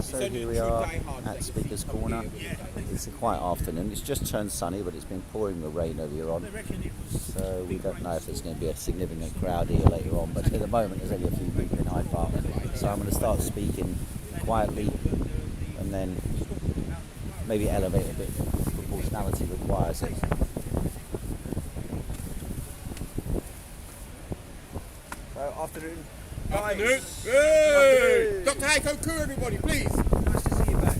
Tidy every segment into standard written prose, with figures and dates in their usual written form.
So here we are at Speaker's Corner. It's a quiet afternoon. It's just turned sunny, but it's been pouring the rain earlier on. So we don't know if there's going to be a significant crowd here later on. But at the moment, there's only a few people in Hyde Park. So I'm going to start speaking quietly, and then maybe elevate a bit. Proportionality requires it. So afternoon. Afternoon. Hey! Dr. Heiko, Khoo, everybody, please. Nice to see you back.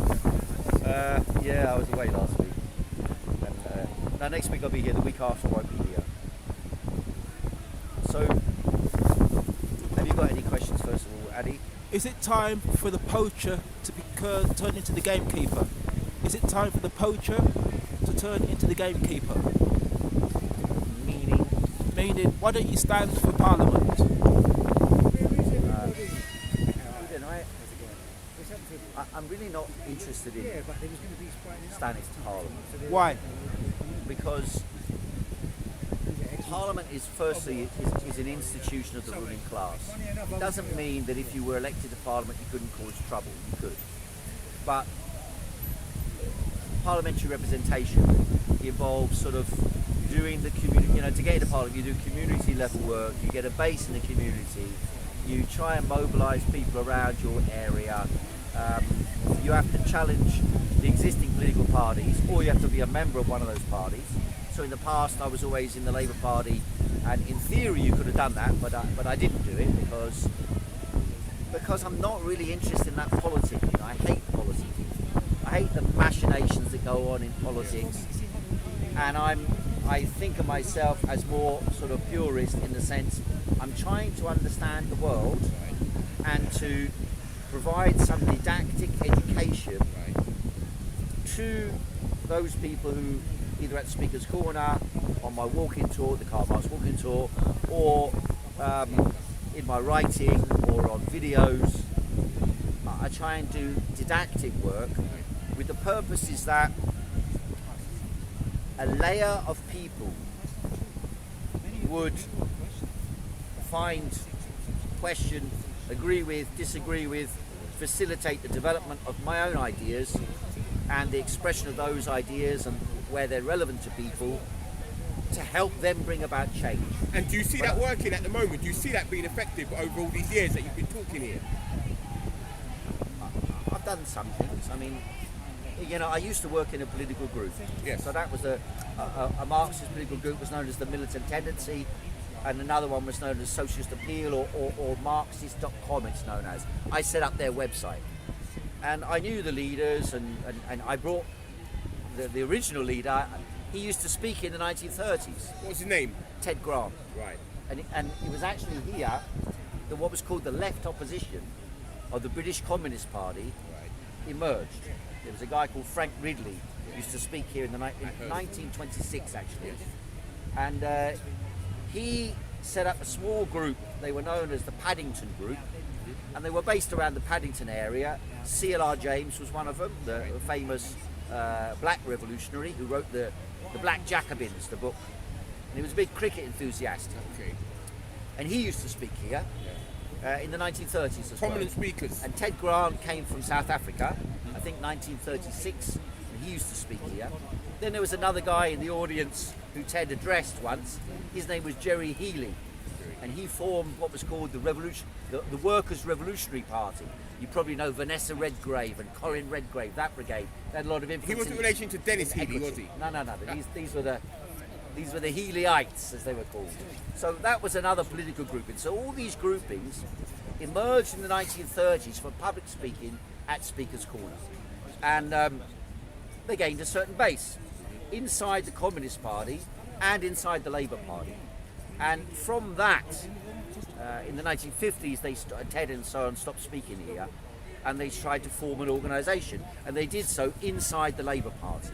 Yeah, I was away last week. And now next week I'll be here. The week after I won't be here. So, have you got any questions first of all, Addy? Is it time for the poacher to be turned into the gamekeeper? Is it time for the poacher to turn into the gamekeeper? Meaning, why don't you stand for Parliament? I'm really not interested in standing for Parliament. Why? Because Parliament is firstly is an institution of the ruling class. It doesn't mean that if you were elected to Parliament you couldn't cause trouble. You could, but parliamentary representation involves sort of doing the community. You know, to get into Parliament, you do community level work. You get a base in the community. You try and mobilise people around your area. You have to challenge the existing political parties, or you have to be a member of one of those parties. So in the past, I was always in the Labour Party, and in theory, you could have done that, but I didn't do it because I'm not really interested in that politics. You know, I hate politics. I hate the machinations that go on in politics, and I think of myself as more sort of purist in the sense I'm trying to understand the world and to provide some didactic education to those people who either at Speaker's Corner, on my walking tour, the Karl Marx walking tour, or in my writing or on videos. I try and do didactic work with the purpose is that a layer of people would find, question, agree with, disagree with, facilitate the development of my own ideas and the expression of those ideas and where they're relevant to people to help them bring about change. And do you see that working at the moment? Do you see that being effective over all these years that you've been talking here? I've done some things. I mean, you know, I used to work in a political group. Yes. So that was a Marxist political group was known as the Militant Tendency, and another one was known as Socialist Appeal or Marxist.com it's known as. I set up their website. And I knew the leaders and I brought the original leader. He used to speak in the 1930s. What was his name? Ted Grant. Right. And it was actually here that what was called the left opposition of the British Communist Party emerged. There was a guy called Frank Ridley who used to speak here in 1926 actually. And he set up a small group. They were known as the Paddington Group, and they were based around the Paddington area. C.L.R. James was one of them, the famous black revolutionary who wrote the Black Jacobins, the book. And he was a big cricket enthusiast. Okay. And he used to speak here in the 1930s as Prominent well. speakers. And Ted Grant came from South Africa, I think 1936, and he used to speak here. Then there was another guy in the audience who Ted addressed once. His name was Jerry Healy, and he formed what was called the Workers' Revolutionary Party. You probably know Vanessa Redgrave and Corinne Redgrave, that brigade. They had a lot of influence. He wasn't in relation to Dennis Healy, was he? No. These were the Healyites, as they were called. So that was another political grouping. So all these groupings emerged in the 1930s for public speaking at Speaker's Corner, and they gained a certain base inside the Communist Party and inside the Labour Party. And from that, in the 1950s, Ted and so on stopped speaking here, and they tried to form an organisation, and they did so inside the Labour Party.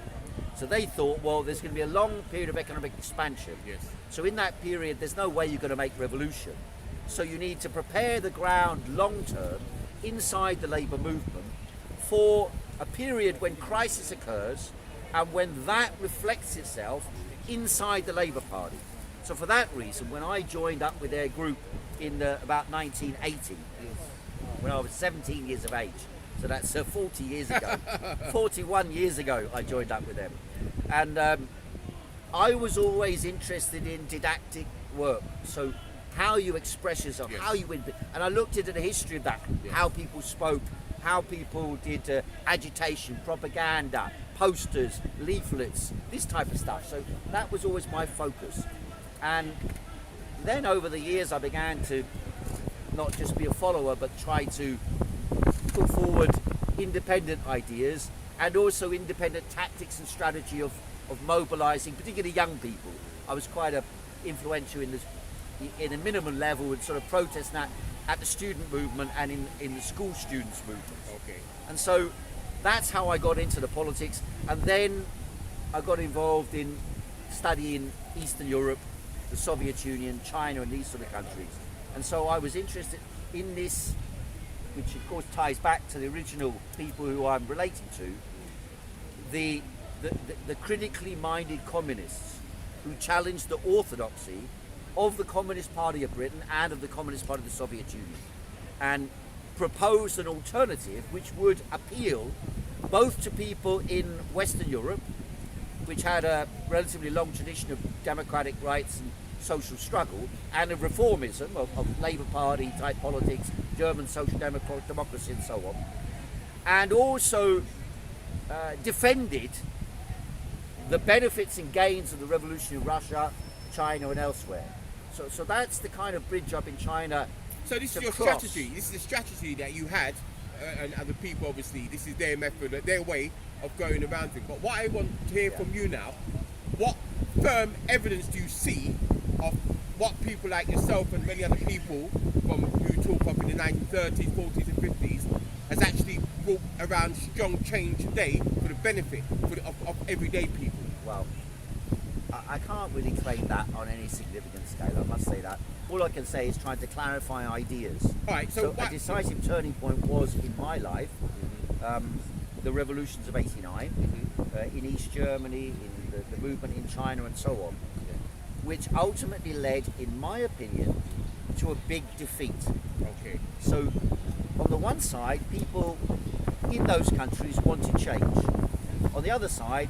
So they thought, well, there's going to be a long period of economic expansion. Yes. So in that period, there's no way you're going to make revolution. So you need to prepare the ground long term inside the Labour movement for a period when crisis occurs and when that reflects itself inside the Labour Party. So for that reason, when I joined up with their group in about 1980, when I was 17 years of age, So that's 40 years ago. 41 years ago I joined up with them. And I was always interested in didactic work. So how you express yourself, Yes. how you win. And I looked into the history of that, Yes. how people spoke, how people did agitation, propaganda, posters, leaflets, this type of stuff. So that was always my focus. And then over the years I began to not just be a follower, but try to put forward independent ideas and also independent tactics and strategy of mobilizing, particularly young people. I was quite influential in a minimum level and sort of protesting at the student movement and in the school students movement. Okay. And so that's how I got into the politics. And then I got involved in studying Eastern Europe, the Soviet Union, China, and these sort of countries. And so I was interested in this, which of course ties back to the original people who I'm relating to, the critically minded communists who challenged the orthodoxy of the Communist Party of Britain and of the Communist Party of the Soviet Union, and proposed an alternative which would appeal both to people in Western Europe, which had a relatively long tradition of democratic rights and social struggle, and of reformism, of Labour Party type politics, German social democracy and so on, and also defended the benefits and gains of the revolution in Russia, China and elsewhere. So that's the kind of bridge I've been trying to So this is your cross. strategy. This is the strategy that you had, and other people obviously. This is their method, their way of going around things. But what I want to hear from you now, what firm evidence do you see of what people like yourself and many other people from who talk up in the 1930s, 40s, and 50s has actually brought around strong change today for the benefit of everyday people? Well, I can't really claim that on any significant scale, I must say that. All I can say is trying to clarify ideas. All right, So what, a decisive turning point was in my life, the revolutions of '89, in East Germany, in the movement in China and so on, which ultimately led, in my opinion, to a big defeat. okay, So on the one side, people in those countries wanted change. On the other side,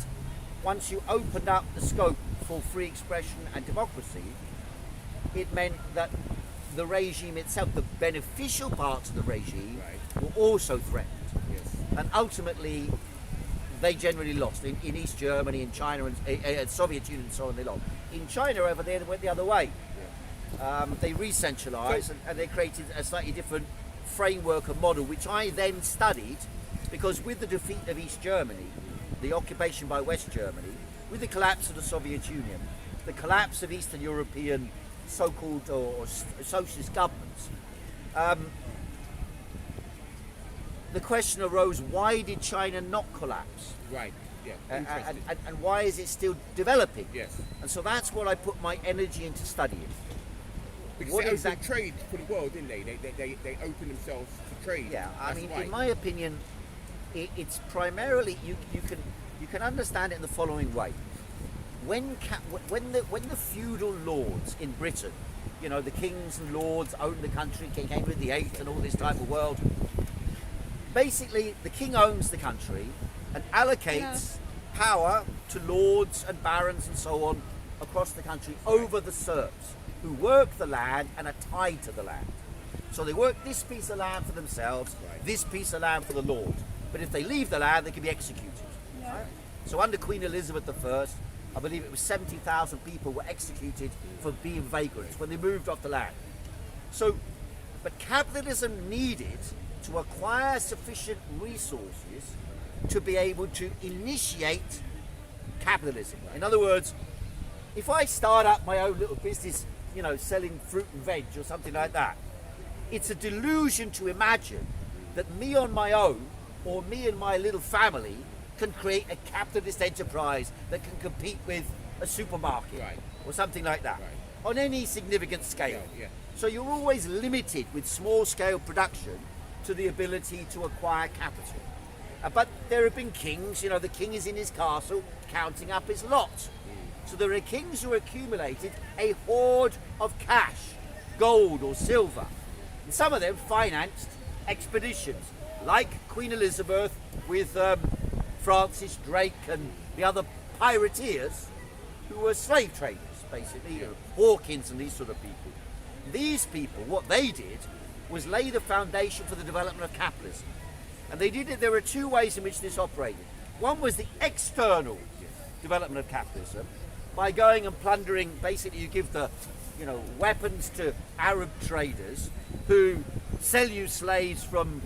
once you opened up the scope for free expression and democracy, it meant that the regime itself, the beneficial parts of the regime, Right. were also threatened. yes, And ultimately, they generally lost. In East Germany, in China, and Soviet Union and so on, they lost. In China, over there, they went the other way. They re-centralised and they created a slightly different framework and model, which I then studied, because with the defeat of East Germany, the occupation by West Germany, with the collapse of the Soviet Union, the collapse of Eastern European so-called or socialist governments, the question arose, why did China not collapse? right, yeah, And, interesting. and why is it still developing? Yes. And so that's what I put my energy into studying. Because What they opened exact- trade for the world, didn't they? They opened themselves to trade. Yeah, I That's mean, right. in my opinion, it's primarily you can understand it in the following way. When the feudal lords in Britain, you know, the kings and lords owned the country, King Henry VIII and all this type of world. Basically, the king owns the country and allocates power to lords and barons and so on across the country over the serfs, who work the land and are tied to the land. So they work this piece of land for themselves, Right. this piece of land for the lord. But if they leave the land, they can be executed. Right? So under Queen Elizabeth I, I believe it was 70,000 people were executed for being vagrants when they moved off the land. So, but capitalism needed to acquire sufficient resources to be able to initiate capitalism. In other words, if I start up my own little business, you know, selling fruit and veg or something like that, it's a delusion to imagine that me on my own or me and my little family can create a capitalist enterprise that can compete with a supermarket Right. or something like that Right. on any significant scale. Yeah. So you're always limited with small scale production to the ability to acquire capital. But there have been kings, you know, the king is in his castle counting up his lot. So there are kings who accumulated a hoard of cash, gold or silver. And some of them financed expeditions, like Queen Elizabeth with Francis Drake and the other pirateers who were slave traders, basically, Hawkins and these sort of people. These people, what they did was lay the foundation for the development of capitalism. And they did it, there were two ways in which this operated. One was the external development of capitalism, by going and plundering, basically you give the weapons to Arab traders who sell you slaves from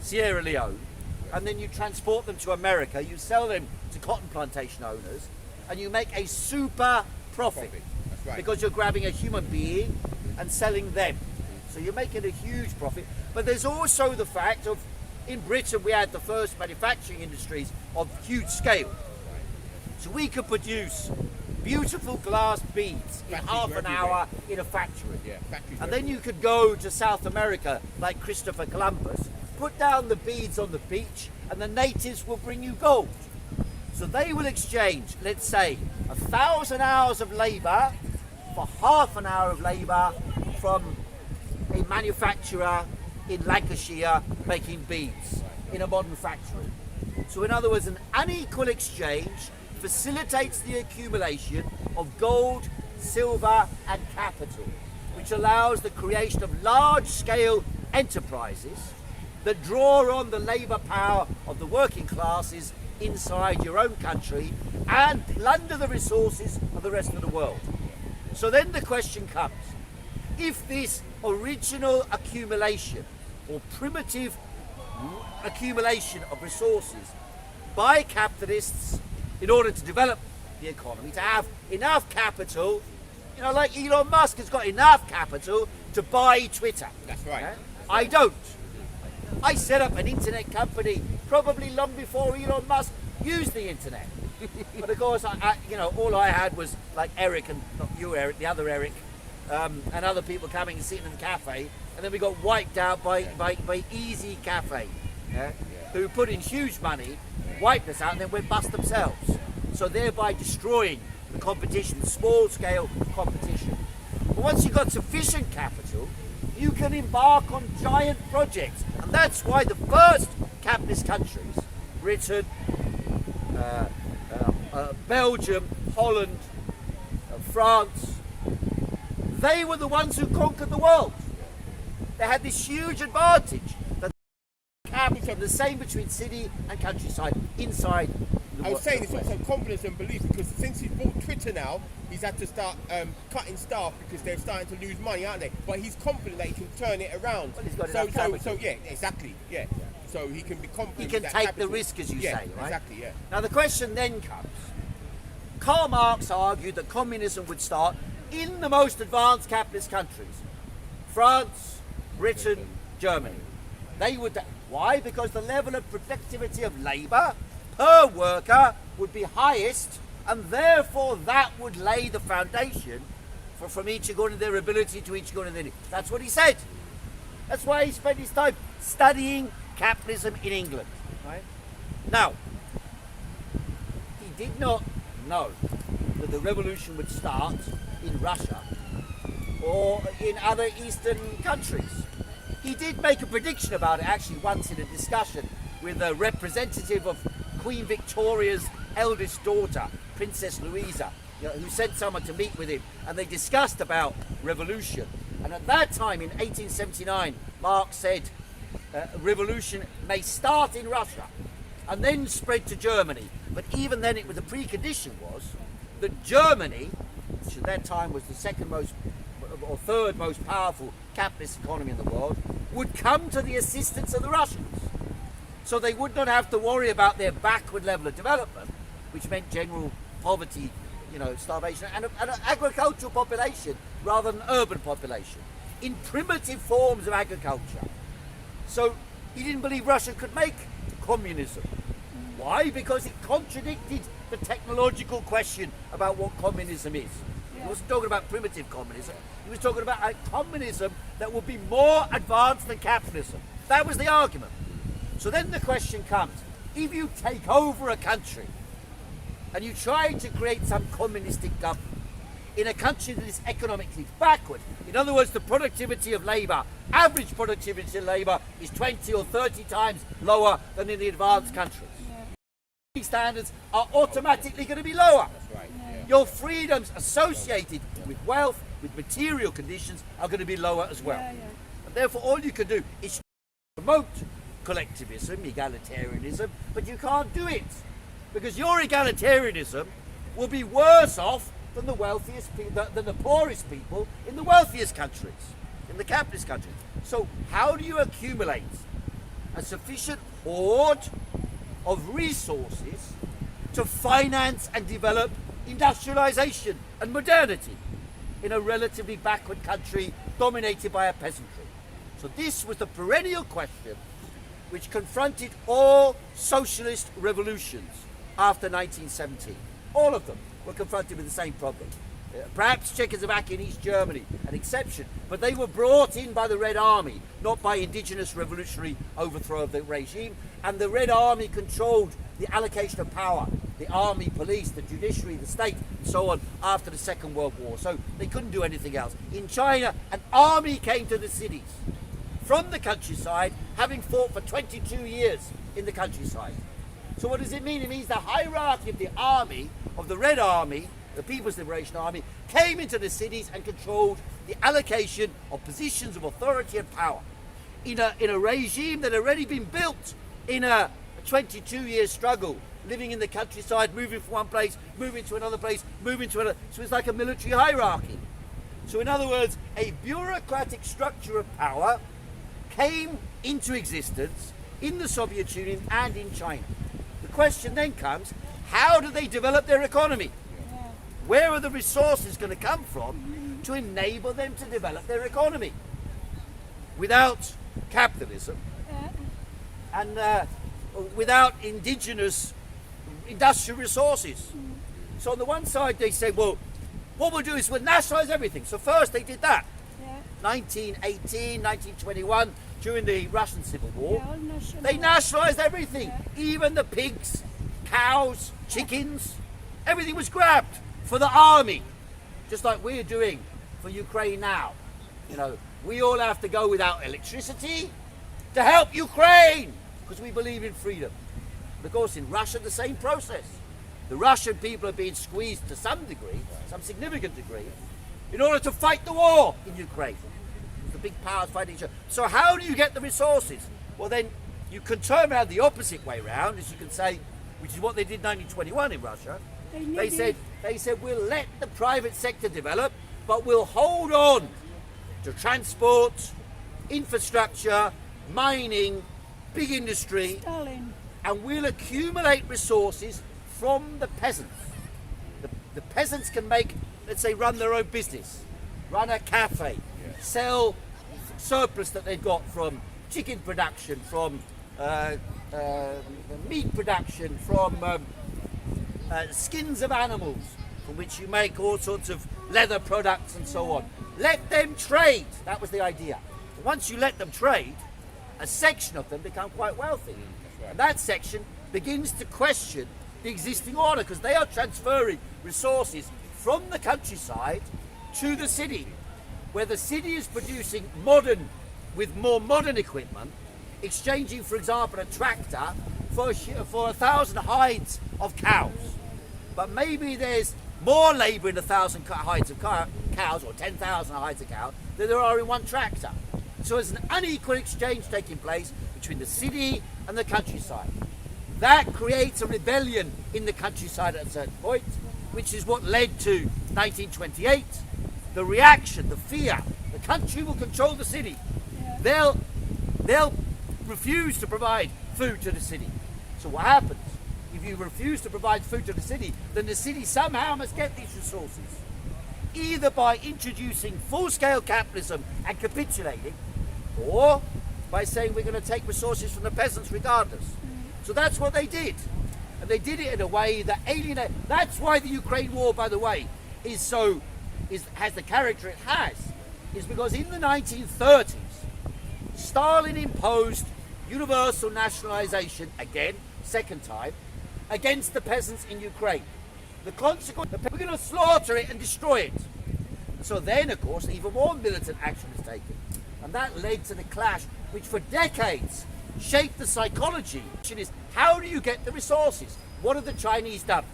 Sierra Leone, and then you transport them to America, you sell them to cotton plantation owners, and you make a super profit. That's right. Because you're grabbing a human being and selling them. So you're making a huge profit. But there's also the fact of, in Britain we had the first manufacturing industries of huge scale. So we could produce beautiful glass beads in half an hour in a factory. Yeah, factories and then you could go to South America like Christopher Columbus, put down the beads on the beach, and the natives will bring you gold. So they will exchange, let's say, 1,000 hours of labour for half an hour of labour from a manufacturer in Lancashire making beads in a modern factory. So in other words, an unequal exchange facilitates the accumulation of gold, silver and capital, which allows the creation of large-scale enterprises that draw on the labour power of the working classes inside your own country and plunder the resources of the rest of the world. So then the question comes, if this original accumulation or primitive accumulation of resources by capitalists in order to develop the economy, to have enough capital, like Elon Musk has got enough capital to buy Twitter. That's right. I don't. I set up an internet company probably long before Elon Musk used the internet. But of course, all I had was like Eric, and not you Eric, the other Eric, and other people coming and sitting in the cafe, and then we got wiped out by Easy Cafe, who put in huge money, wiped us out, and then went bust themselves. So thereby destroying the competition, the small scale competition. But once you've got sufficient capital, you can embark on giant projects. And that's why the first capitalist countries, Britain, Belgium, Holland, France, they were the ones who conquered the world. They had this huge advantage that became the same between city and countryside inside the I was saying it's West. also confidence and belief, because since he's bought Twitter now, he's had to start cutting staff because they're starting to lose money, aren't they? But he's confident that he can turn it around. Well, he's got enough capital. So yeah, exactly, yeah. So he can be confident. He can that take capital, the risk, as you say, right? Exactly, yeah. Now the question then comes, Karl Marx argued that communism would start in the most advanced capitalist countries, France, Britain, Germany. They would, why? Because the level of productivity of labour per worker would be highest, and therefore that would lay the foundation from each according to their ability to each according to their need. That's what he said. That's why he spent his time studying capitalism in England. Right? Now, he did not know that the revolution would start in Russia or in other Eastern countries. He did make a prediction about it actually once in a discussion with a representative of Queen Victoria's eldest daughter, Princess Louisa, who sent someone to meet with him, and they discussed about revolution. And at that time in 1879, Marx said revolution may start in Russia and then spread to Germany. But even then, the precondition was that Germany, which at that time was the second most or third most powerful capitalist economy in the world, would come to the assistance of the Russians. So they would not have to worry about their backward level of development, which meant general poverty, starvation, and an agricultural population rather than urban population, in primitive forms of agriculture. So he didn't believe Russia could make communism. Why? Because it contradicted the technological question about what communism is. He wasn't talking about primitive communism. He was talking about a communism that would be more advanced than capitalism. That was the argument. So then the question comes, if you take over a country and you try to create some communistic government, in a country that is economically backward. In other words, the productivity of labour, average productivity of labour, is 20 or 30 times lower than in the advanced countries. These standards are automatically going to be lower. Right. Yeah. Your freedoms associated with wealth, with material conditions, are going to be lower as well. And therefore, all you can do is promote collectivism, egalitarianism, but you can't do it because your egalitarianism will be worse off than the wealthiest, than the poorest people in the wealthiest countries, in the capitalist countries. So, how do you accumulate a sufficient hoard of resources to finance and develop industrialization and modernity in a relatively backward country dominated by a peasantry? So this was the perennial question which confronted all socialist revolutions after 1917. All of them were confronted with the same problem. Perhaps Czechoslovakia and East Germany, an exception, but they were brought in by the Red Army, not by indigenous revolutionary overthrow of the regime, and the Red Army controlled the allocation of power, the army, police, the judiciary, the state, and so on, after the Second World War. So they couldn't do anything else. In China, an army came to the cities from the countryside, having fought for 22 years in the countryside. So what does it mean? It means the hierarchy of the army, of the Red Army, the People's Liberation Army, came into the cities and controlled the allocation of positions of authority and power in a regime that had already been built in a 22-year struggle, living in the countryside, moving from one place, moving to another place, moving to another. So it's like a military hierarchy. So in other words, a bureaucratic structure of power came into existence in the Soviet Union and in China. The question then comes, how do they develop their economy? Where are the resources going to come from to enable them to develop their economy? Without capitalism and without indigenous industrial resources. So on the one side they say, well, what we'll do is we'll nationalise everything. So first they did that. 1918, 1921, during the Russian Civil War, they nationalised everything. Even the pigs, cows, chickens, everything was grabbed for the army, just like we're doing for Ukraine now. You know, we all have to go without electricity to help Ukraine because we believe in freedom. And of course, in Russia, the same process. The Russian people are being squeezed to some degree, some significant degree, in order to fight the war in Ukraine. The big powers fighting each other. So how do you get the resources? Well, then you can turn around the opposite way around, as you can say, which is what they did in 1921 in Russia. They said we'll let the private sector develop, but we'll hold on to transport, infrastructure, mining, big industry, and we'll accumulate resources from the peasants. The peasants can make, let's say, run their own business, run a cafe, sell surplus that they've got from chicken production, from meat production, from skins of animals, from which you make all sorts of leather products and so on. Let them trade. That was the idea. Once you let them trade, a section of them become quite wealthy. And that section begins to question the existing order because they are transferring resources from the countryside to the city, where the city is producing with more modern equipment, exchanging, for example, a tractor for 1,000 hides of cows. But maybe there's more labour in 1,000 hides of cows, or 10,000 hides of cows, than there are in one tractor. So there's an unequal exchange taking place between the city and the countryside. That creates a rebellion in the countryside at a certain point, which is what led to 1928. The reaction, the fear, the country will control the city. They'll refuse to provide food to the city. So what happens? If you refuse to provide food to the city, then the city somehow must get these resources. Either by introducing full-scale capitalism and capitulating, or by saying we're going to take resources from the peasants regardless. So that's what they did. And they did it in a way that alienated. That's why the Ukraine war, by the way, has the character it has, is because in the 1930s, Stalin imposed universal nationalization, again, second time, against the peasants in Ukraine. The consequence, we're going to slaughter it and destroy it. So then, of course, even more militant action was taken. And that led to the clash, which for decades shaped the psychology. The question is, how do you get the resources? What have the Chinese done?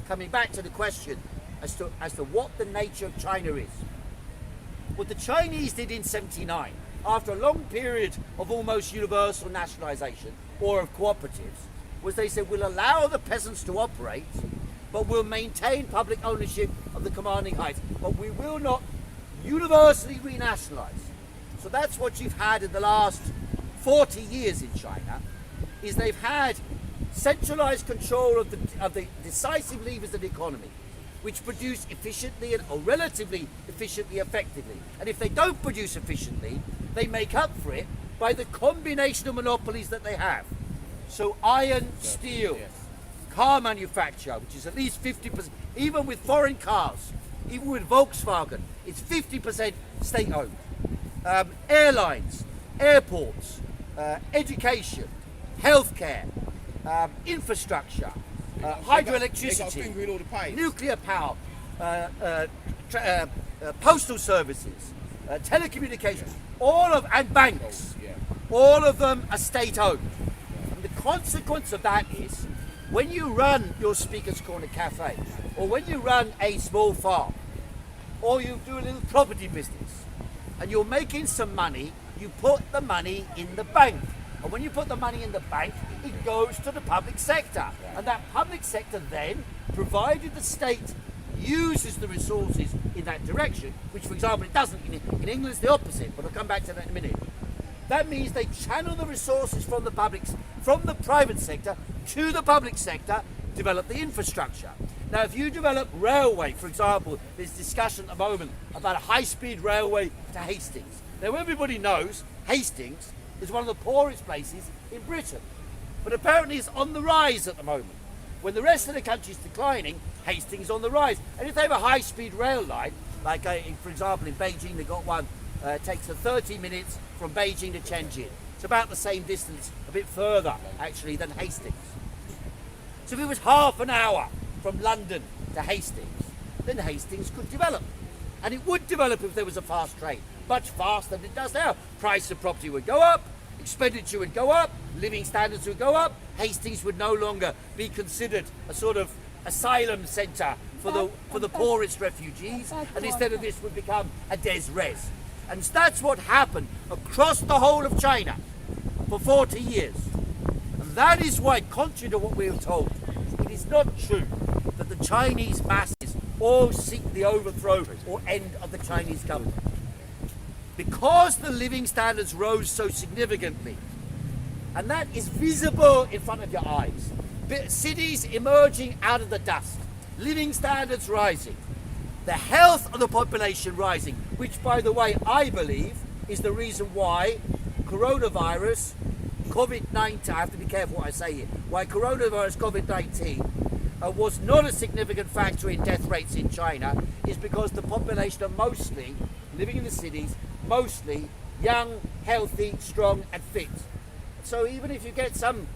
Coming back to the question as to what the nature of China is. What the Chinese did in '79, after a long period of almost universal nationalization or of cooperatives, was they said, we'll allow the peasants to operate, but we'll maintain public ownership of the commanding heights, but we will not universally renationalize. So that's what you've had in the last 40 years in China, is they've had centralized control of the decisive levers of the economy, which produce efficiently or relatively efficiently, effectively. And if they don't produce efficiently, they make up for it by the combination of monopolies that they have. So iron, steel, car manufacture, which is at least 50%, even with foreign cars, even with Volkswagen, it's 50% state-owned. Airlines, airports, education, healthcare, infrastructure, hydroelectricity, nuclear power, postal services, telecommunications, and banks, all of them are state-owned. And the consequence of that is, when you run your Speaker's Corner Cafe, or when you run a small farm, or you do a little property business, and you're making some money, you put the money in the bank. And when you put the money in the bank, it goes to the public sector. And that public sector then, provided the state uses the resources in that direction, which for example it doesn't, in England it's the opposite, but I'll come back to that in a minute. That means they channel the resources from the private sector to the public sector, develop the infrastructure. Now if you develop railway, for example, there's discussion at the moment about a high-speed railway to Hastings. Now everybody knows Hastings is one of the poorest places in Britain, but apparently it's on the rise at the moment. When the rest of the country is declining, Hastings is on the rise. And if they have a high-speed rail line, like for example in Beijing they got one, it takes 30 minutes from Beijing to Tianjin. It's about the same distance, a bit further actually than Hastings. So if it was half an hour from London to Hastings, then Hastings could develop. And it would develop if there was a fast train, much faster than it does now. Price of property would go up, expenditure would go up, living standards would go up. Hastings would no longer be considered a sort of asylum centre for the poorest refugees, and instead of this would become a des res. And that's what happened across the whole of China for 40 years. And that is why, contrary to what we were told, it is not true that the Chinese masses all seek the overthrow or end of the Chinese government. Because the living standards rose so significantly, and that is visible in front of your eyes. Cities emerging out of the dust, living standards rising, the health of the population rising, which by the way I believe is the reason why coronavirus, COVID-19, I have to be careful what I say here, why coronavirus COVID-19 was not a significant factor in death rates in China, is because the population are mostly living in the cities, mostly young, healthy, strong and fit. So even if you get some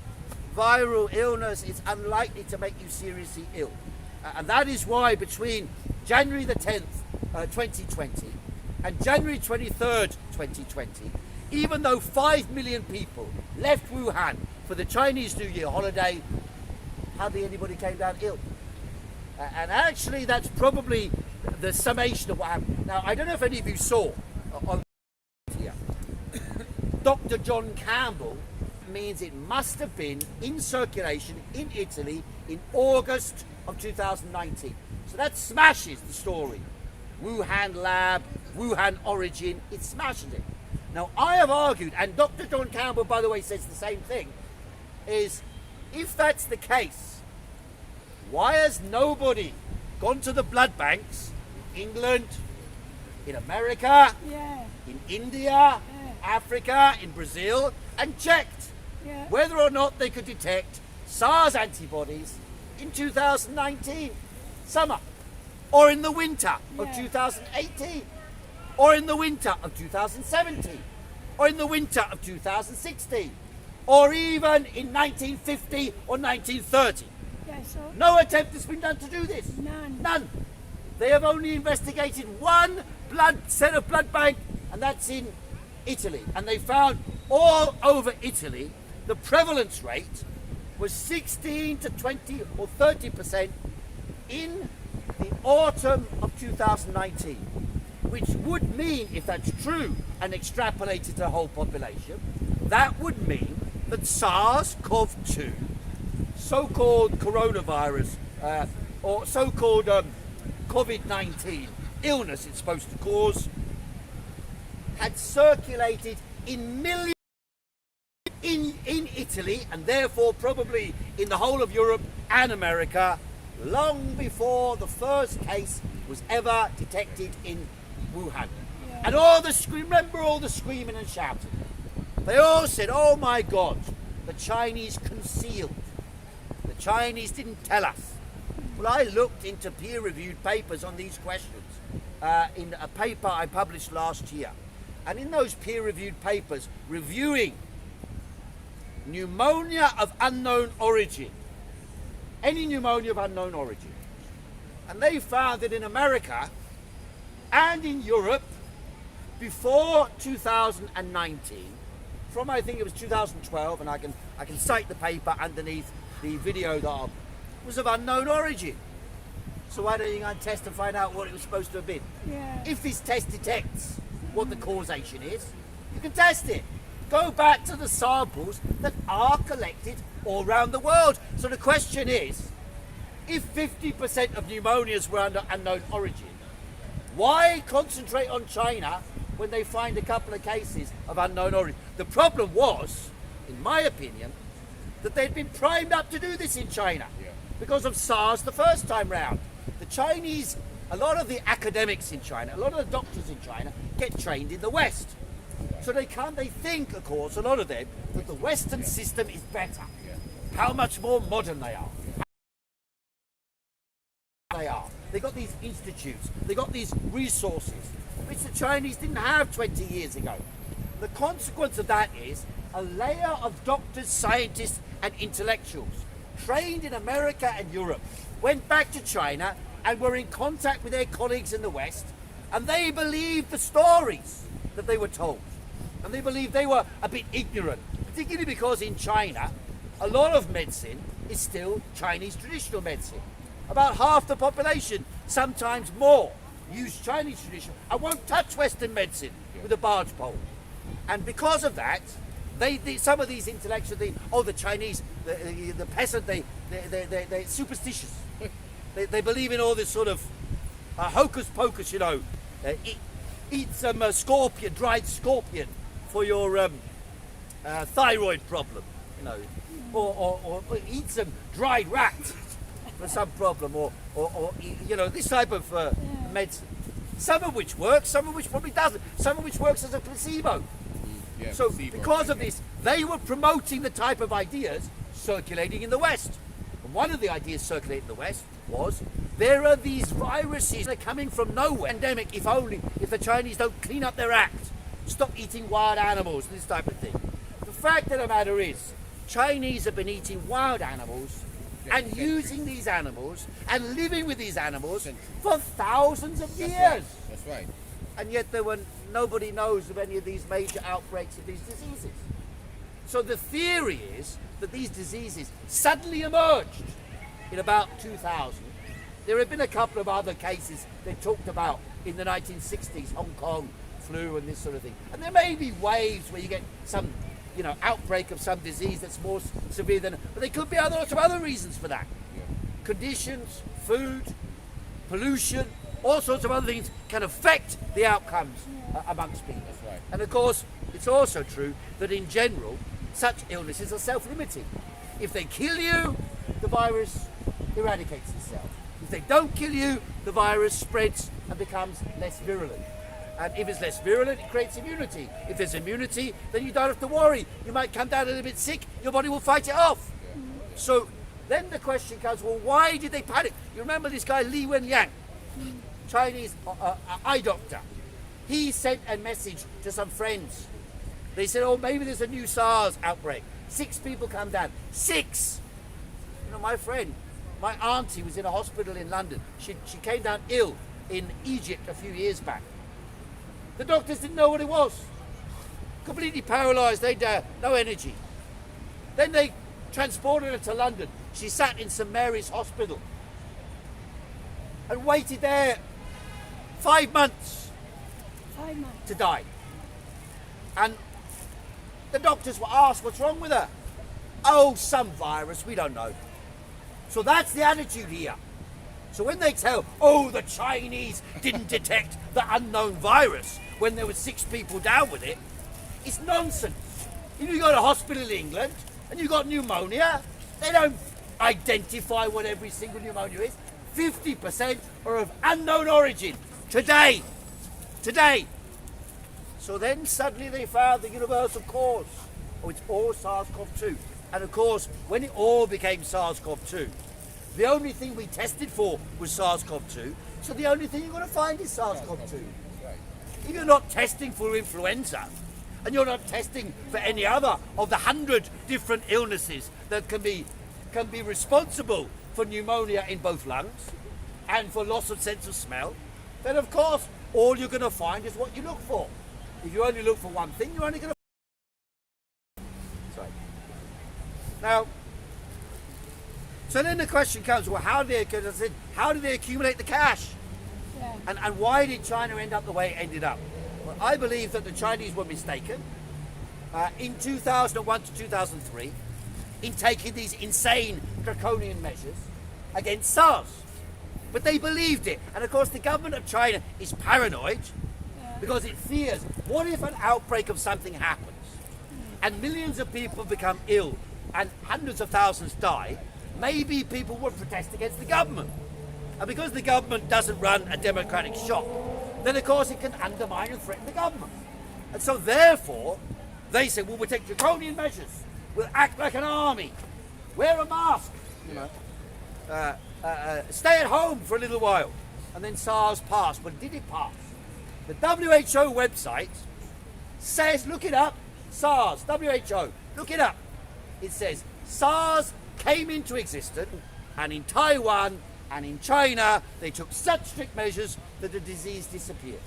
viral illness, it's unlikely to make you seriously ill. And that is why between January the 10th, 2020 and January 23rd, 2020, even though 5 million people left Wuhan for the Chinese New Year holiday, hardly anybody came down ill. And actually that's probably the summation of what happened. Now, I don't know if any of you saw on here, Dr. John Campbell means it must have been in circulation in Italy in August of 2019. So that smashes the story. Wuhan lab, Wuhan origin, it smashes it. Now I have argued, and Dr. John Campbell by the way says the same thing, is if that's the case, why has nobody gone to the blood banks, England, in America, in India, Africa, in Brazil, and checked whether or not they could detect SARS antibodies in 2019 summer, or in the winter of 2018, or in the winter of 2017, or in the winter of 2016, or even in 1950 or 1930. Yeah, so No attempt has been done to do this. none. None. They have only investigated one set of blood bank, and that's in Italy. And they found all over Italy the prevalence rate was 16 to 20 or 30% in the autumn of 2019, which would mean, if that's true and extrapolated to the whole population, that would mean that SARS-CoV-2, so-called coronavirus, or so-called COVID-19 illness it's supposed to cause, had circulated in millions in Italy, and therefore probably in the whole of Europe and America, long before the first case was ever detected in Wuhan. Yeah. And all the remember all the screaming and shouting. They all said, "Oh my God, the Chinese concealed. The Chinese didn't tell us." Well, I looked into peer-reviewed papers on these questions in a paper I published last year. And in those peer-reviewed papers reviewing pneumonia of unknown origin, any pneumonia of unknown origin, and they found that in America and in Europe before 2019, from I think it was 2012, and I can cite the paper underneath the video that was of unknown origin. So why don't you go and test and find out what it was supposed to have been? Yeah. If this test detects what the causation is, you can test it. Go back to the samples that are collected all around the world. So the question is, if 50% of pneumonias were under unknown origin, why concentrate on China when they find a couple of cases of unknown origin? The problem was, in my opinion, that they'd been primed up to do this in China because of SARS the first time round. The Chinese, a lot of the academics in China, a lot of the doctors in China get trained in the West. So they think, of course, a lot of them, that the Western system is better. How much more modern they are. They got these institutes, they got these resources, which the Chinese didn't have 20 years ago. The consequence of that is a layer of doctors, scientists, and intellectuals trained in America and Europe went back to China and were in contact with their colleagues in the West, and they believed the stories that they were told. And they believed they were a bit ignorant, particularly because in China, a lot of medicine is still Chinese traditional medicine. About half the population, sometimes more, use Chinese tradition and won't touch Western medicine with a barge pole. And because of that, some of these intellectuals, the Chinese, the peasant, they're superstitious. They believe in all this sort of hocus pocus, eat some scorpion, dried scorpion for your thyroid problem, or eat some dried rat for some problem, or this type of medicine. Some of which works, some of which probably doesn't, some of which works as a placebo. So because of this, they were promoting the type of ideas circulating in the West. And one of the ideas circulating in the West was there are these viruses that are coming from nowhere. Pandemic, if the Chinese don't clean up their act, stop eating wild animals, this type of thing. The fact of the matter is, Chinese have been eating wild animals and using these animals and living with these animals for thousands of years. That's right. And yet nobody knows of any of these major outbreaks of these diseases. So the theory is that these diseases suddenly emerged in about 2000. There have been a couple of other cases they talked about in the 1960s, Hong Kong flu and this sort of thing. And there may be waves where you get some, outbreak of some disease that's more severe than, but there could be lots of other reasons for that. Conditions, food, pollution, all sorts of other things can affect the outcomes amongst people. That's right. And of course, it's also true that in general, such illnesses are self-limiting. If they kill you, the virus eradicates itself. If they don't kill you, the virus spreads and becomes less virulent. And if it's less virulent, it creates immunity. If there's immunity, then you don't have to worry. You might come down a little bit sick, your body will fight it off. So then the question comes, well, why did they panic? You remember this guy Li Wenliang, Chinese eye doctor. He sent a message to some friends. They said, oh, maybe there's a new SARS outbreak. 6 people come down. 6! My friend, My auntie was in a hospital in London. She came down ill in Egypt a few years back. The doctors didn't know what it was. Completely paralysed, they'd no energy. Then they transported her to London. She sat in St Mary's Hospital and waited there 5 months 5 months. to die. And the doctors were asked, what's wrong with her? Oh, some virus, we don't know. So that's the attitude here. So when they tell, oh, the Chinese didn't detect the unknown virus when there were 6 people down with it, it's nonsense. If you go to a hospital in England and you've got pneumonia, they don't identify what every single pneumonia is. 50% are of unknown origin. Today. So then suddenly they found the universal cause. Oh, it's all SARS-CoV-2. And of course, when it all became SARS-CoV-2, the only thing we tested for was SARS-CoV-2. So the only thing you're going to find is SARS-CoV-2. If you're not testing for influenza, and you're not testing for any other of the 100 different illnesses that can be responsible for pneumonia in both lungs and for loss of sense of smell, then of course all you're going to find is what you look for. If you only look for one thing, you're only going to. Sorry. Now, so then the question comes: well, how did they accumulate the cash? Yeah. And why did China end up the way it ended up? Well, I believe that the Chinese were mistaken in 2001 to 2003 in taking these insane draconian measures against SARS. But they believed it. And of course the government of China is paranoid because it fears, what if an outbreak of something happens and millions of people become ill and hundreds of thousands die? Maybe people will protest against the government. And because the government doesn't run a democratic shop, then of course it can undermine and threaten the government. And so therefore, they say, well, we'll take draconian measures. We'll act like an army. Wear a mask. Stay at home for a little while. And then SARS passed. But did it pass? The WHO website says, look it up, SARS, WHO, look it up. It says, SARS came into existence, and in Taiwan and in China, they took such strict measures that the disease disappeared.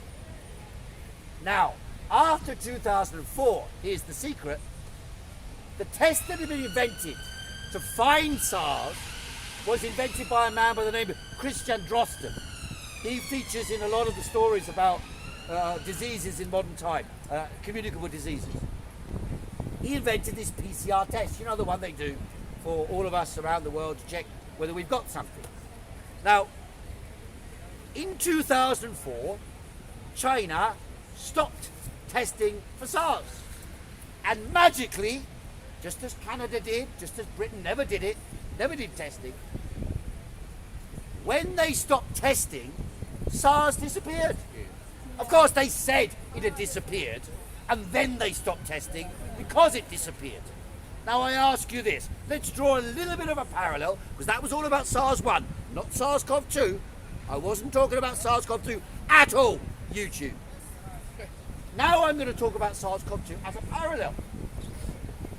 Now, after 2004, here's the secret, the test that had been invented to find SARS was invented by a man by the name of Christian Drosten. He features in a lot of the stories about diseases in modern time, communicable diseases. He invented this PCR test, you know, the one they do for all of us around the world to check whether we've got something. Now, in 2004, China stopped testing for SARS. And magically, just as Canada did, just as Britain never did testing, when they stopped testing, SARS disappeared. Of course, they said it had disappeared, and then they stopped testing because it disappeared. Now I ask you this, let's draw a little bit of a parallel, because that was all about SARS-1, not SARS-CoV-2. I wasn't talking about SARS-CoV-2 at all, YouTube. Now I'm going to talk about SARS-CoV-2 as a parallel.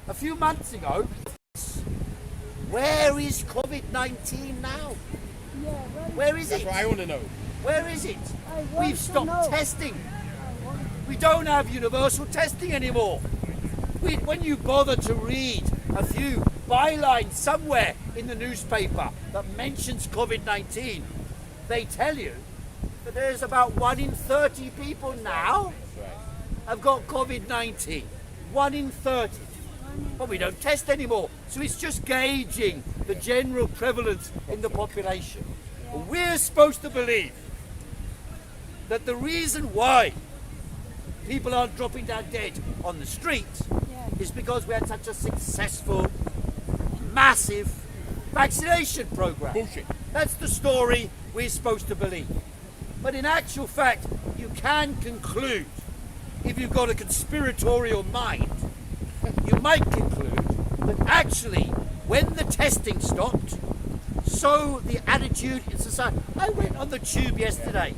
A few months ago, where is COVID-19 now? Yeah, Where is That's it? what I want to know. Where is it? I want We've to stopped know. testing. I want We don't have universal testing anymore. When you bother to read a few bylines somewhere in the newspaper that mentions COVID-19, they tell you that there's about 1 in 30 people now have got COVID-19. 1 in 30. But we don't test anymore. So it's just gauging the general prevalence in the population. We're supposed to believe that the reason why people aren't dropping down dead on the streets is because we had such a successful, massive vaccination program. Bullshit. That's the story we're supposed to believe. But in actual fact, you can conclude, if you've got a conspiratorial mind, you might conclude that actually, when the testing stopped, so the attitude in society. I went on the tube yesterday.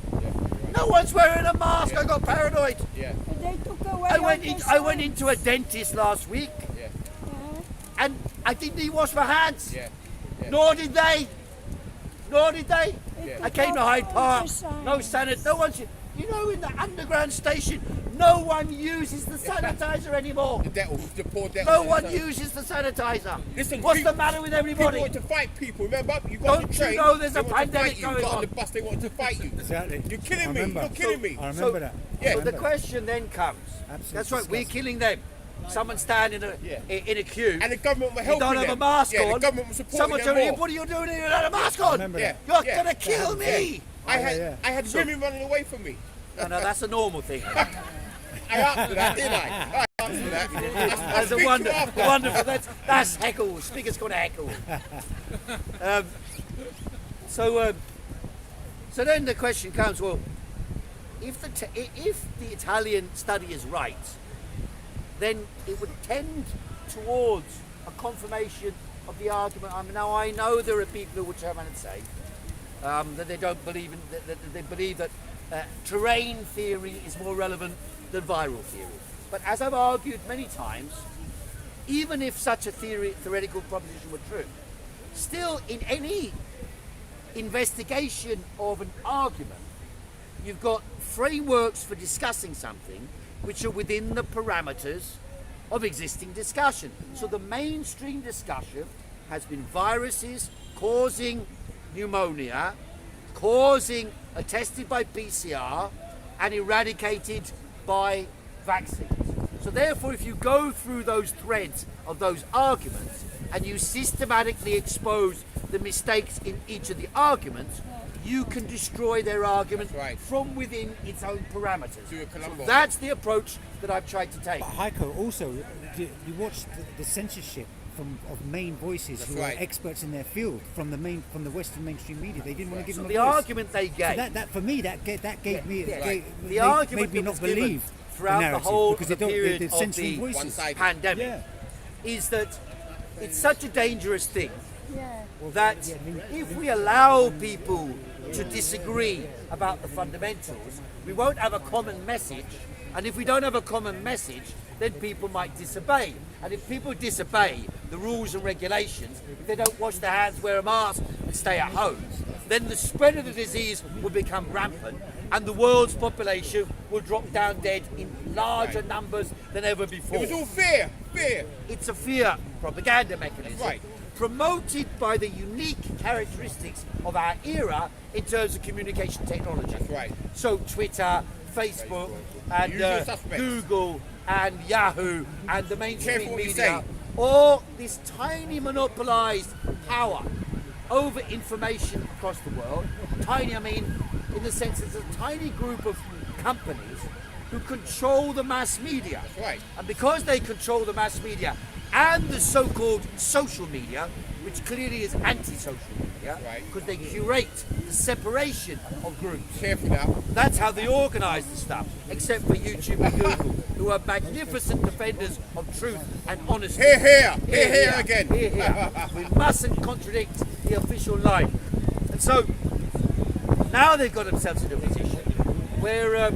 No one's wearing a mask. I got paranoid. Yeah. But they took away I all went the into a dentist last week, Yeah. signs. and I didn't even wash my hands. Yeah. Nor did they. floor, did they? It I did came to not Hyde Park, exercise. no sanitizer, no one, you know, in the underground station, no one uses the sanitizer anymore. The Dettol, the poor Dettol. No one uses the sanitizer. Listen, What's people- the matter with People everybody? want to fight people. Remember, you got Don't on the you train. know there's they a want to fight pandemic you. going You got on on? the bus. They want to fight you. Exactly. You're killing I me. remember. You're killing me. I remember that. Yeah. I So the remember. question then comes. Absolutely That's right, we're disgusting. killing them. Someone standing in a queue. And the government were You helping don't have a them. mask yeah, on. the government was supporting Someone them telling you, more. what are you doing here without a mask on? remember Yeah. that. You're gonna kill me. I yeah. had women running away from me. No, that's a normal thing. I asked for that, didn't I? I asked for that. That's a wonderful. That's Heiko. Speaker's called Heiko. So then the question comes: well, if the Italian study is right, then it would tend towards a confirmation of the argument. Now I know there are people who will turn around and say that they don't believe in that they believe that terrain theory is more relevant than viral theory. But as I've argued many times, even if such a theoretical proposition were true, still in any investigation of an argument, you've got frameworks for discussing something which are within the parameters of existing discussion. So the mainstream discussion has been viruses causing pneumonia, attested by PCR, and eradicated by vaccines. So therefore, if you go through those threads of those arguments and you systematically expose the mistakes in each of the arguments, you can destroy their argument That's right. from within its own parameters. Do a So Columbo. that's the approach that I've tried to take. But Heiko, also, you watch the censorship of main voices That's who right. are experts in their field from the Western mainstream media. They didn't want to give So them the a voice. argument they So gave, that for me that gave me yeah. gave- The made, argument made me that not was given believe throughout the narrative whole because the period they're of censoring the voices. one-sided. pandemic Yeah. is that it's such a dangerous thing Yeah. that if we allow people to disagree about the fundamentals, we won't have a common message, and if we don't have a common message, then people might disobey. And if people disobey the rules and regulations, if they don't wash their hands, wear a mask, and stay at home, then the spread of the disease will become rampant, and the world's population will drop down dead in larger numbers than ever before. It was all fear. Fear. It's a fear propaganda mechanism Right. promoted by the unique characteristics of our era in terms of communication technology. That's right. So Twitter, Facebook, and Usual suspects. Google, and Yahoo, and the mainstream Careful what you media, say. all this tiny monopolized power over information across the world. Tiny, I mean, in the sense it's a tiny group of companies who control the mass media. That's right. And because they control the mass media and the so-called social media, which clearly is anti-social media, Right. because they curate the separation of groups. Careful now. That's how they organise the stuff, except for YouTube and Google, who are magnificent defenders of truth and honesty. Here, here. Here, here again. Here, here. We mustn't contradict the official line. And so now they've got themselves in a position where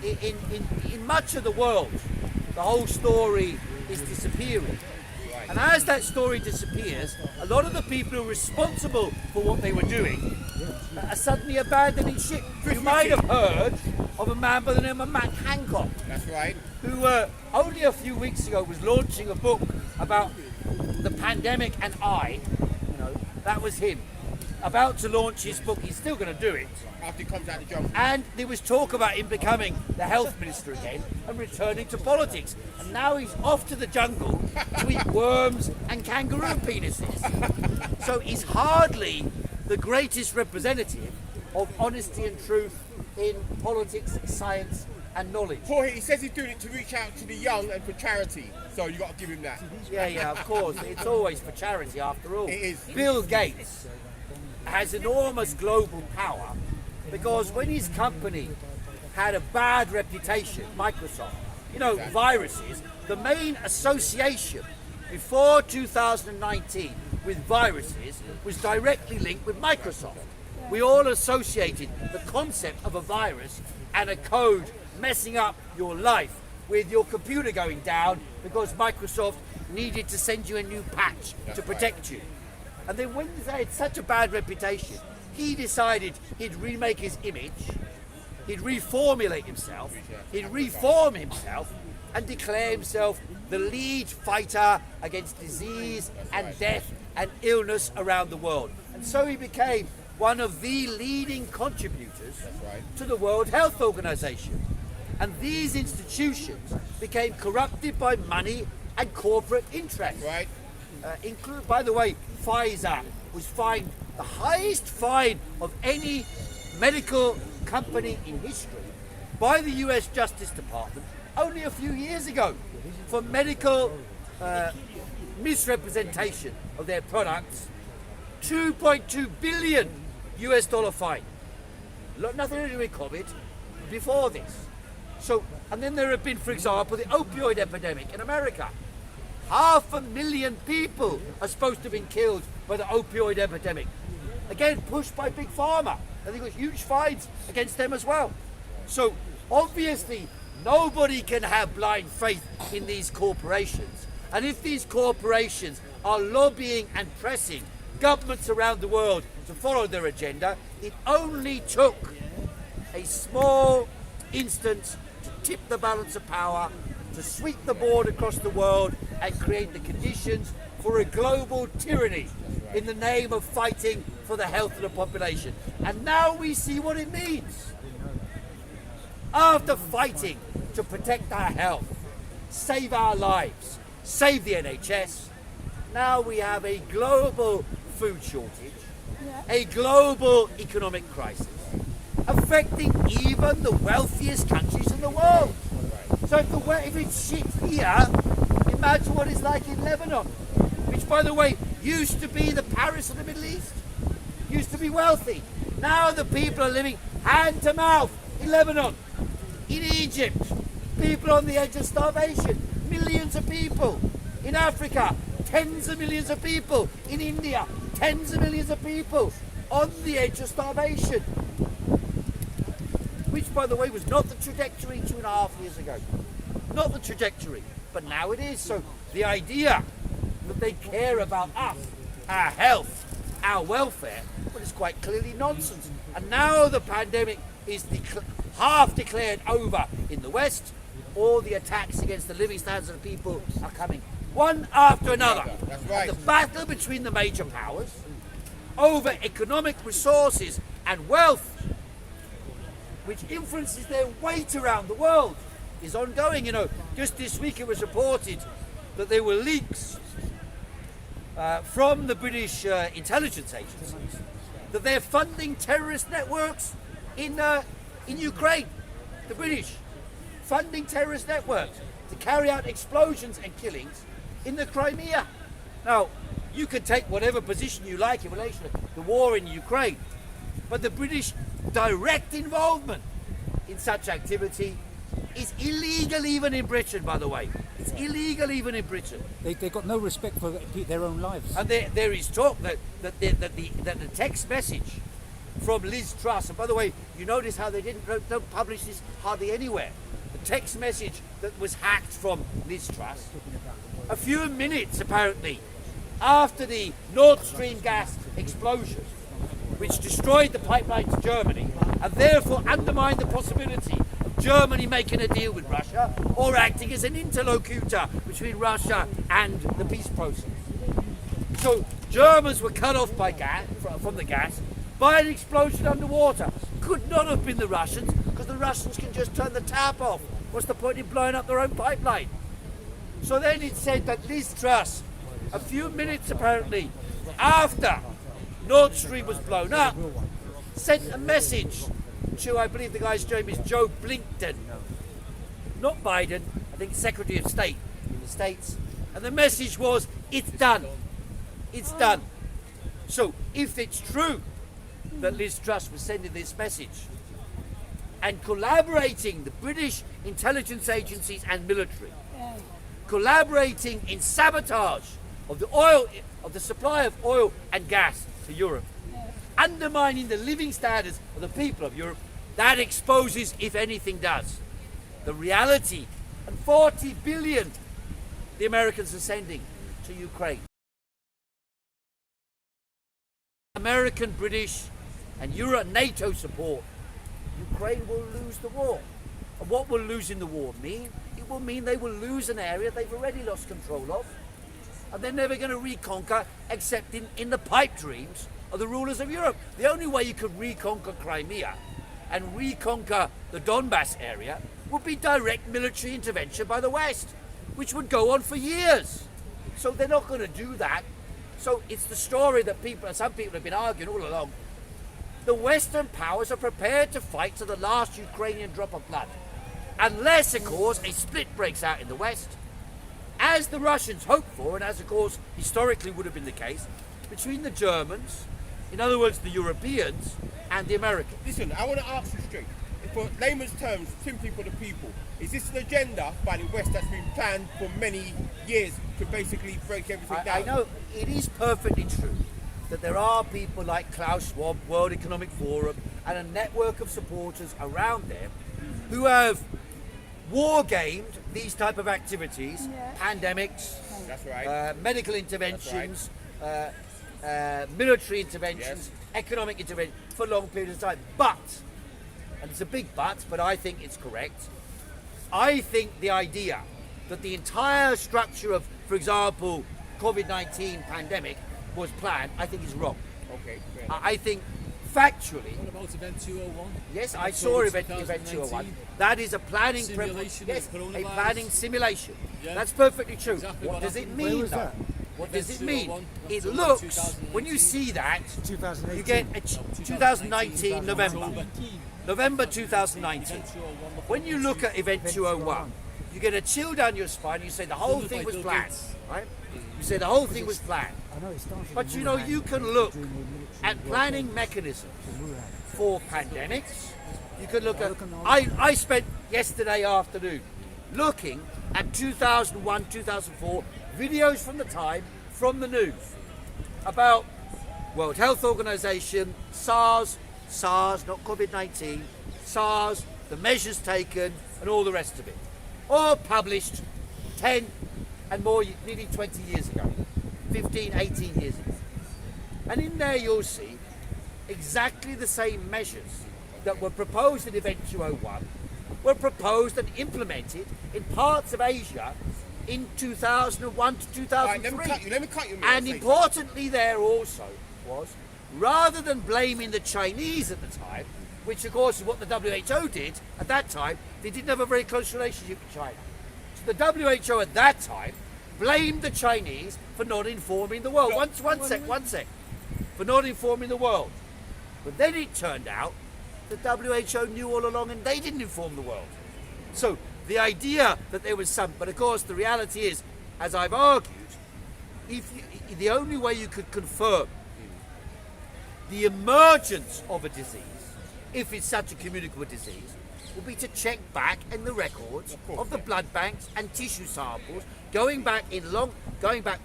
in much of the world, the whole story is disappearing. And as that story disappears, a lot of the people who are responsible for what they were doing are suddenly abandoning ship. You might have heard of a man by the name of Matt Hancock, That's right. who only a few weeks ago was launching a book about the pandemic and that was him. About to launch his book, he's still going to do it. After he comes out of the jungle. And there was talk about him becoming the health minister again and returning to politics. And now he's off to the jungle to eat worms and kangaroo penises. So he's hardly the greatest representative of honesty and truth in politics, science and knowledge. Poor, he says he's doing it to reach out to the young and for charity. So you got to give him that. Yeah, of course. It's always for charity after all. It is. Bill Gates has enormous global power because when his company had a bad reputation, Microsoft, viruses, the main association before 2019 with viruses was directly linked with Microsoft. We all associated the concept of a virus and a code messing up your life with your computer going down because Microsoft needed to send you a new patch to protect you. And then when they had such a bad reputation, he decided he'd remake his image, he'd reformulate himself, he'd reform himself, and declare himself the lead fighter against disease and death and illness around the world. And so he became one of the leading contributors to the World Health Organization. And these institutions became corrupted by money and corporate interests. Right. By the way, Pfizer was fined the highest fine of any medical company in history by the US Justice Department only a few years ago for medical misrepresentation of their products. 2.2 billion US dollar fine. Nothing to do with COVID before this. So, and then there have been, for example, the opioid epidemic in America. 500,000 people are supposed to have been killed by the opioid epidemic. Again, pushed by Big Pharma. And they got huge fines against them as well. So, obviously, nobody can have blind faith in these corporations. And if these corporations are lobbying and pressing governments around the world to follow their agenda, it only took a small instance to tip the balance of power, to sweep the board across the world and create the conditions for a global tyranny in the name of fighting for the health of the population. And now we see what it means. After fighting to protect our health, save our lives, save the NHS, now we have a global food shortage, a global economic crisis, affecting even the wealthiest countries in the world. So if it's shit here, imagine what it's like in Lebanon, which, by the way, used to be the Paris of the Middle East, used to be wealthy. Now the people are living hand to mouth in Lebanon, in Egypt, people on the edge of starvation, millions of people in Africa, tens of millions of people in India, tens of millions of people on the edge of starvation. Which, by the way, was not the trajectory 2.5 years ago. Not the trajectory, but now it is. So the idea that they care about us, our health, our welfare, well, is quite clearly nonsense. And now the pandemic is half declared over in the West. All the attacks against the living standards of the people are coming one after another. That's right. And the battle between the major powers over economic resources and wealth, which influences their weight around the world, is ongoing. You know, just this week it was reported that there were leaks from the British intelligence agencies that they're funding terrorist networks in Ukraine. The British funding terrorist networks to carry out explosions and killings in the Crimea. Now, you can take whatever position you like in relation to the war in Ukraine, but the British direct involvement in such activity is illegal even in Britain, by the way. It's illegal even in Britain. They've got no respect for their own lives. And there is talk that the text message from Liz Truss, and by the way, you notice how they don't publish this hardly anywhere. The text message that was hacked from Liz Truss, a few minutes apparently after the Nord Stream gas explosion, which destroyed the pipeline to Germany and therefore undermined the possibility of Germany making a deal with Russia or acting as an interlocutor between Russia and the peace process. So Germans were cut off by from the gas by an explosion underwater. Could not have been the Russians, because the Russians can just turn the tap off. What's the point in blowing up their own pipeline? So then it said that Liz Truss, a few minutes apparently after Nord Stream was blown up, sent a message to, I believe the guy's name is Joe Blinken, not Biden, I think Secretary of State in the States, and the message was, it's done. It's done. So if it's true that Liz Truss was sending this message and collaborating the British intelligence agencies and military, collaborating in sabotage of the supply of oil and gas to Europe, undermining the living standards of the people of Europe, that exposes, if anything does, the reality and 40 billion the Americans are sending to Ukraine. American, British and you're a NATO support, Ukraine will lose the war. And what will losing the war mean? It will mean they will lose an area they've already lost control of, and they're never going to reconquer except in the pipe dreams of the rulers of Europe. The only way you could reconquer Crimea and reconquer the Donbass area would be direct military intervention by the West, which would go on for years. So they're not going to do that. So it's the story that some people have been arguing all along. The Western powers are prepared to fight to the last Ukrainian drop of blood, unless, of course, a split breaks out in the West, as the Russians hoped for, and as, of course, historically would have been the case, between the Germans, in other words, the Europeans, and the Americans. Listen, I want to ask you straight. For layman's terms, simply for the people, is this an agenda by the West that's been planned for many years to basically break everything down? I know it is perfectly true that there are people like Klaus Schwab, World Economic Forum, and a network of supporters around them who have war-gamed these type of activities, Yes. pandemics, That's right. medical interventions, military interventions, Yes. economic interventions for long periods of time. But, and it's a big but I think it's correct, I think the idea that the entire structure of, for example, COVID-19 pandemic was planned, I think is wrong. Okay. Fair enough. I think factually, What about Event 201? yes, I October saw event 2019. 201. That is a planning Simulation yes, of a coronavirus. planning simulation. Yeah. That's perfectly true. Exactly What what does it happened. mean Where was though? that? What Event does it mean? 201, It October looks, 2019. when you see that, 2018. you get a 2019 November. November 2019. When you look at Event 201, you get a chill down your spine. You say the whole Doesn't thing look was like Bill planned, Gates. right? You say the whole thing was planned. I know it started But in you know, Wuhan, you can look during the military at warfare planning mechanisms in Wuhan. for pandemics. You can look at. I spent yesterday afternoon looking at 2001, 2004 videos from the time from the news about World Health Organization, SARS, not COVID-19, SARS, the measures taken, and all the rest of it. All published 10 and more, nearly 20 years ago, 15, 18 years ago. And in there you'll see exactly the same measures that were proposed in Event 201 were proposed and implemented in parts of Asia in 2001 to 2003. All right, let me cut you. And importantly there also was, rather than blaming the Chinese at the time, which of course is what the WHO did at that time, they didn't have a very close relationship with China. So the WHO at that time blamed the Chinese for not informing the world. One sec. For not informing the world. But then it turned out the WHO knew all along and they didn't inform the world. So the idea that there was some, but of course the reality is, as I've argued, the only way you could confirm the emergence of a disease, if it's such a communicable disease, will be to check back in the records of the blood banks and tissue samples going back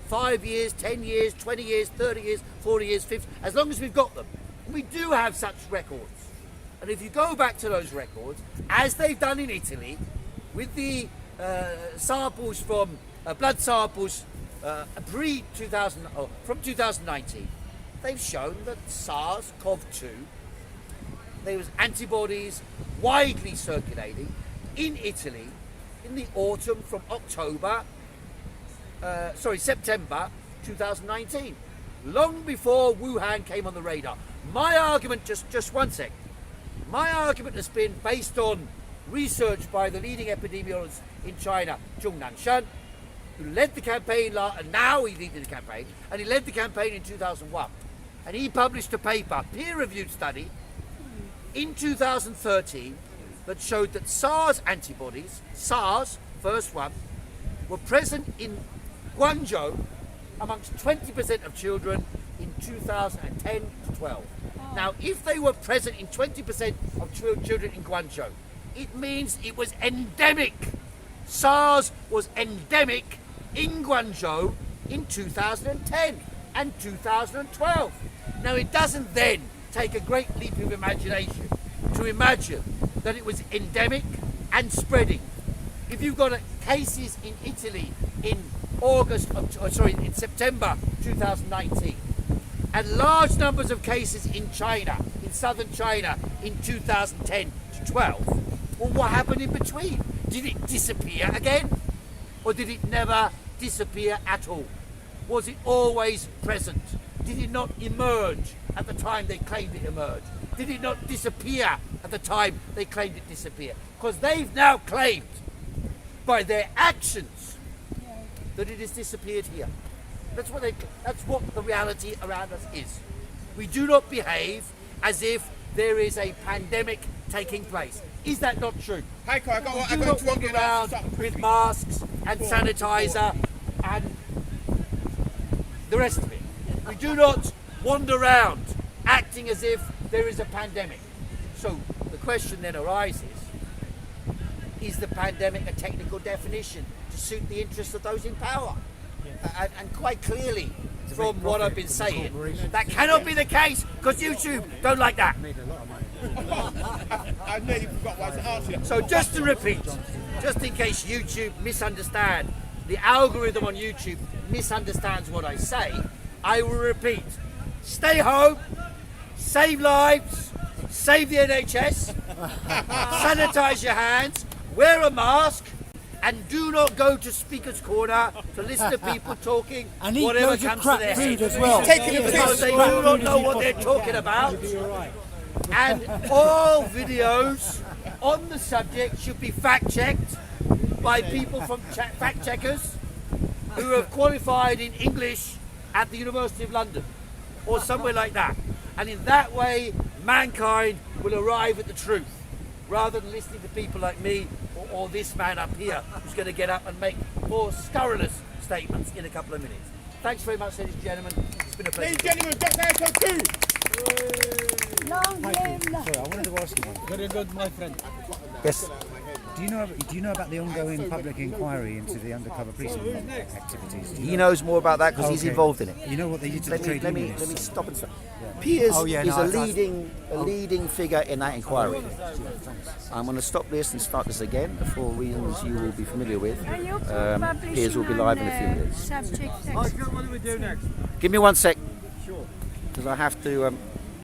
5 years, 10 years, 20 years, 30 years, 40 years, 50, as long as we've got them. And we do have such records. And if you go back to those records, as they've done in Italy, with the samples from blood samples from 2019, they've shown that SARS-CoV-2, there was antibodies widely circulating in Italy in the autumn from September 2019, long before Wuhan came on the radar. My argument, just one sec. My argument has been based on research by the leading epidemiologist in China, Zhong Nanshan, who led the campaign, and now he's leading the campaign, and he led the campaign in 2001. And he published a paper, peer-reviewed study, in 2013 that showed that SARS antibodies, SARS, first one, were present in Guangzhou amongst 20% of children in 2010 to 12. Now, if they were present in 20% of children in Guangzhou, it means it was endemic. SARS was endemic in Guangzhou in 2010 and 2012. Now, it doesn't then take a great leap of imagination to imagine that it was endemic and spreading. If you've got cases in Italy in September 2019, and large numbers of cases in China in in southern China in 2010 to 12. Well, what happened in between? Did it disappear again? Or did it never disappear at all? Was it always present? Did it not emerge at the time they claimed it emerged? Did it not disappear at the time they claimed it disappeared? Because they've now claimed by their actions that it has disappeared here. That's what the reality around us is. We do not behave as if there is a pandemic taking place. Is that not true? Heiko, I We do not walk around with masks and sanitizer and the rest of it. We do not wander around acting as if there is a pandemic. So the question then arises, is the pandemic a technical definition to suit the interests of those in power? And quite clearly, from what I've been saying, that cannot be the case because YouTube don't like that. I nearly forgot what I was asking. So just to repeat, just in case YouTube misunderstand, the algorithm on YouTube misunderstands what I say, I will repeat. Stay home, save lives, save the NHS, sanitize your hands, wear a mask, and do not go to Speaker's Corner to listen to people talking And eat whatever loads of comes to crap their food head. as well. Taking a Because piss. they do not know what they're talking about. And all videos on the subject should be fact-checked by people from fact-checkers who have qualified in English at the University of London or somewhere like that. And in that way, mankind will arrive at the truth rather than listening to people like me or this man up here who's going to get up and make more scurrilous statements in a couple of minutes. Thanks very much, ladies and gentlemen. It's been a pleasure. Ladies and gentlemen, Dr. Heiko Khoo. Long live the Sorry, I wanted to ask you one. Very good, my friend. Yes. Do you know about the ongoing public inquiry into the undercover policing activities? Do you He know? knows more about that because he's Okay. involved in it. You know what they did to Let the me trade unionists? let me stop and stop. Piers Oh, yeah, is no, a I- leading figure in that inquiry. I'm going to stop this and start this again for reasons you will be familiar with. Are you Piers will be publishing live on in a few minutes. subject What do we do next? Give me 1 sec. Sure. Because I have to